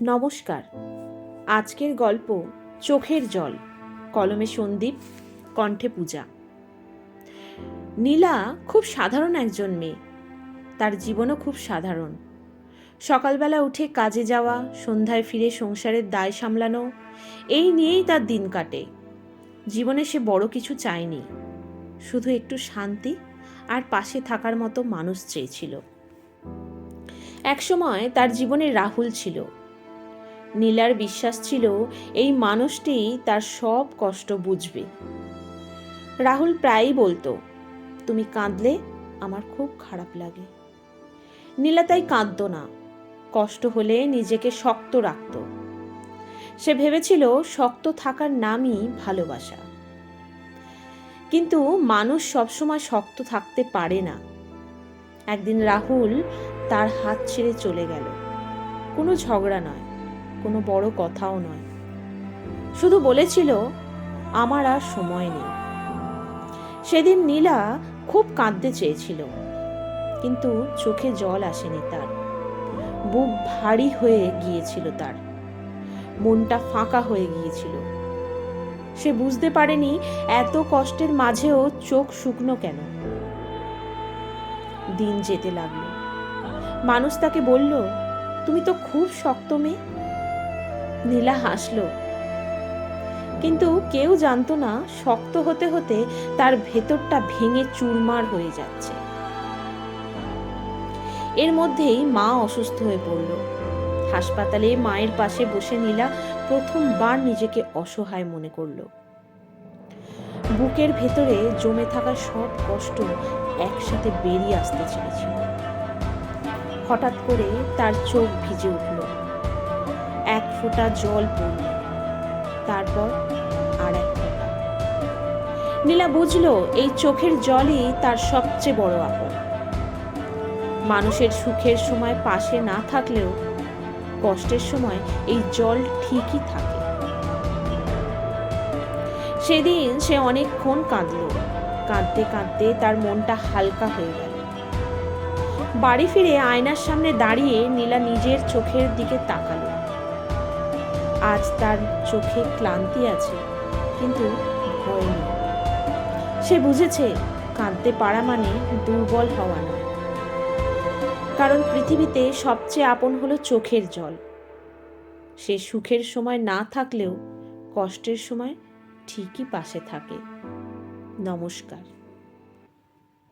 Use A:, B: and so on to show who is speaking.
A: নমস্কার। আজকের গল্প চোখের জল। কলমে সন্দীপ, কণ্ঠে পূজা। নীলা খুব সাধারণ একজন মেয়ে। তার জীবনও খুব সাধারণ। সকালবেলা উঠে কাজে যাওয়া, সন্ধ্যায় ফিরে সংসারের দায় সামলানো, এই নিয়েই তার দিন কাটে। জীবনে সে বড় কিছু চায়নি, শুধু একটু শান্তি আর পাশে থাকার মতো মানুষ চেয়েছিল। একসময় তার জীবনে রাহুল ছিল। নীলার বিশ্বাস ছিল এই মানুষটি তার সব কষ্ট বুঝবে। রাহুল প্রায়ই বলতো, তুমি কাঁদলে আমার খুব খারাপ লাগে। নীলা তাই কাঁদতো না, কষ্ট হলে নিজেকে শক্ত রাখত। সে ভেবেছিল শক্ত থাকার নামই ভালোবাসা। কিন্তু মানুষ সবসময় শক্ত থাকতে পারে না। একদিন রাহুল তার হাত ছেড়ে চলে গেল। কোনো ঝগড়া নয়, কোনো বড় কথাও নয়, শুধু বলেছিল আমার আর সময় নেই। সেদিন নীলা খুব কাঁদতে চেয়েছিল, কিন্তু চোখে জল আসেনি তার। বুক ভারী হয়ে গিয়েছিল তার, মনটা ফাঁকা হয়ে গিয়েছিল। সে বুঝতে পারেনি এত কষ্টের মাঝেও চোখ শুকনো কেন। দিন যেতে লাগলো। মানুষ তাকে বলল, তুমি তো খুব শক্ত মেয়ে। নীলা হাসলো, কিন্তু কেউ জানতো না শক্ত হতে হতে তার ভেতরটা ভেঙে চুরমার হয়ে যাচ্ছে। এর মধ্যেই মা অসুস্থ হয়ে পড়ল। হাসপাতালে মায়ের পাশে বসে নীলা প্রথমবার নিজেকে অসহায় মনে করল। বুকের ভেতরে জমে থাকা সব কষ্ট একসাথে বেরিয়ে আসতে চেয়েছিল। হঠাৎ করে তার চোখ ভিজে উঠল, এক ফোঁটা জল পড়ল, তারপর আর এক ফোঁটা। নীলা বুঝলো এই চোখের জলই তার সবচেয়ে বড় আপন। মানুষের সুখের সময় পাশে না থাকলেও কষ্টের সময় এই জল ঠিকই থাকে। সেদিন সে অনেকক্ষণ কাঁদল। কাঁদতে কাঁদতে তার মনটা হালকা হয়ে গেল। বাড়ি ফিরে আয়নার সামনে দাঁড়িয়ে নীলা নিজের চোখের দিকে তাকালো। আজ তার চোখে ক্লান্তি আছে, কিন্তু ভয় নেই। সে বুঝেছে কাঁদতে পারা মানে দুর্বল হওয়া নয়। কারণ পৃথিবীতে সবচেয়ে আপন হলো চোখের জল। সে সুখের সময় না থাকলেও কষ্টের সময় ঠিকই পাশে থাকে। নমস্কার।